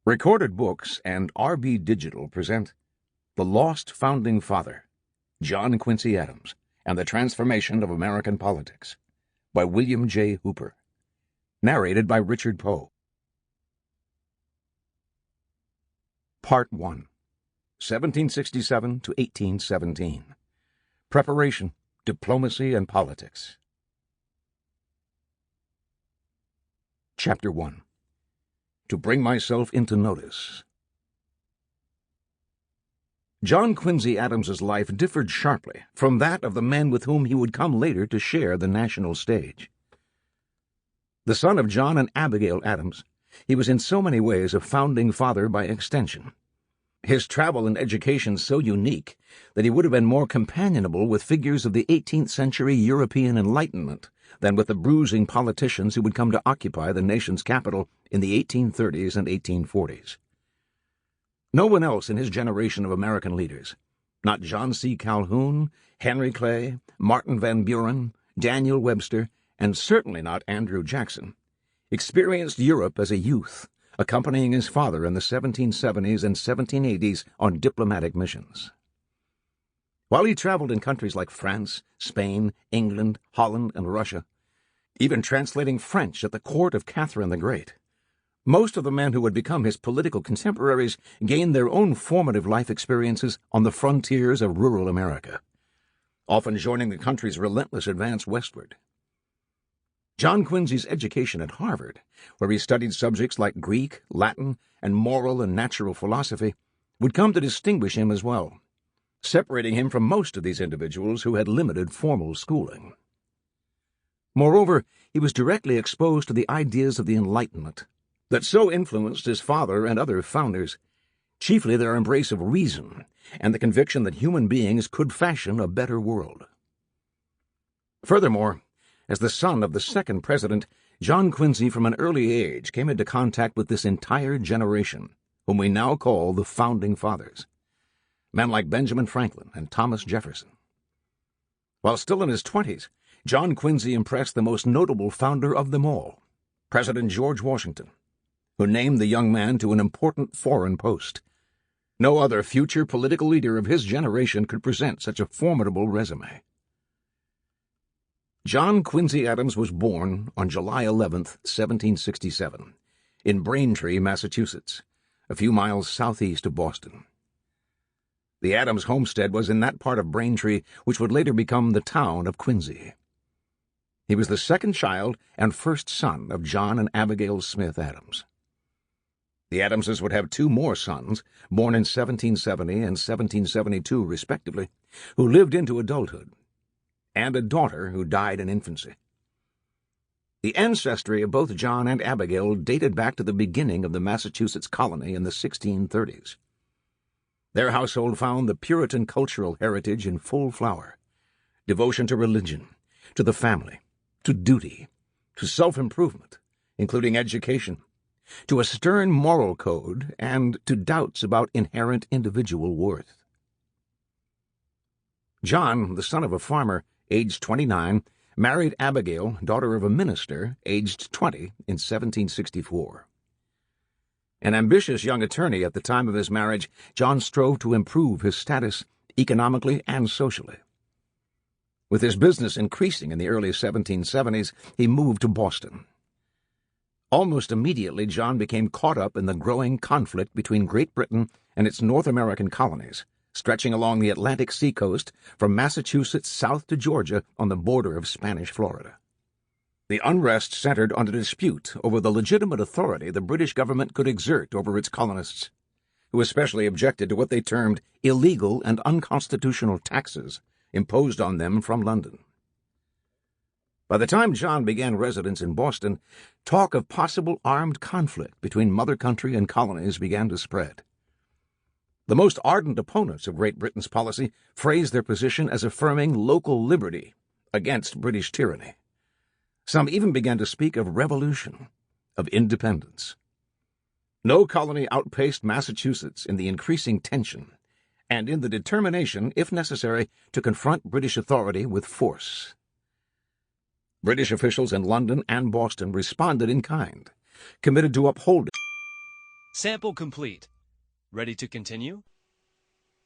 Recorded Books and RB Digital present The Lost Founding Father, John Quincy Adams, and the Transformation of American Politics, by William J. Hooper. Narrated by Richard Poe. Part 1, 1767 to 1817. Preparation, Diplomacy, and Politics. Chapter 1. To bring myself into notice. John Quincy Adams's life differed sharply from that of the men with whom he would come later to share the national stage. The son of John and Abigail Adams, he was in so many ways a founding father by extension. His travel and education so unique that he would have been more companionable with figures of the 18th century European Enlightenment than with the bruising politicians who would come to occupy the nation's capital in the 1830s and 1840s. No one else in his generation of American leaders, not John C. Calhoun, Henry Clay, Martin Van Buren, Daniel Webster, and certainly not Andrew Jackson, experienced Europe as a youth, accompanying his father in the 1770s and 1780s on diplomatic missions. While he traveled in countries like France, Spain, England, Holland, and Russia, even translating French at the court of Catherine the Great, most of the men who would become his political contemporaries gained their own formative life experiences on the frontiers of rural America, often joining the country's relentless advance westward. John Quincy's education at Harvard, where he studied subjects like Greek, Latin, and moral and natural philosophy, would come to distinguish him as well, separating him from most of these individuals who had limited formal schooling. Moreover, he was directly exposed to the ideas of the Enlightenment that so influenced his father and other founders, chiefly their embrace of reason and the conviction that human beings could fashion a better world. Furthermore, as the son of the second president, John Quincy from an early age came into contact with this entire generation, whom we now call the Founding Fathers, men like Benjamin Franklin and Thomas Jefferson. While still in his 20s, John Quincy impressed the most notable founder of them all, President George Washington, who named the young man to an important foreign post. No other future political leader of his generation could present such a formidable resume. John Quincy Adams was born on July 11, 1767, in Braintree, Massachusetts, a few miles southeast of Boston. The Adams homestead was in that part of Braintree which would later become the town of Quincy. He was the second child and first son of John and Abigail Smith Adams. The Adamses would have two more sons, born in 1770 and 1772 respectively, who lived into adulthood, and a daughter who died in infancy. The ancestry of both John and Abigail dated back to the beginning of the Massachusetts colony in the 1630s. Their household found the Puritan cultural heritage in full flower, devotion to religion, to the family, to duty, to self-improvement, including education, to a stern moral code, and to doubts about inherent individual worth. John, the son of a farmer, aged 29, married Abigail, daughter of a minister, aged 20, in 1764. An ambitious young attorney at the time of his marriage, John strove to improve his status economically and socially. With his business increasing in the early 1770s, he moved to Boston. Almost immediately, John became caught up in the growing conflict between Great Britain and its North American colonies, stretching along the Atlantic seacoast from Massachusetts south to Georgia on the border of Spanish Florida. The unrest centered on a dispute over the legitimate authority the British government could exert over its colonists, who especially objected to what they termed illegal and unconstitutional taxes imposed on them from London. By the time John began residence in Boston, talk of possible armed conflict between mother country and colonies began to spread. The most ardent opponents of Great Britain's policy phrased their position as affirming local liberty against British tyranny. Some even began to speak of revolution, of independence. No colony outpaced Massachusetts in the increasing tension and in the determination, if necessary, to confront British authority with force. British officials in London and Boston responded in kind, committed to upholding Sample complete. Ready to continue?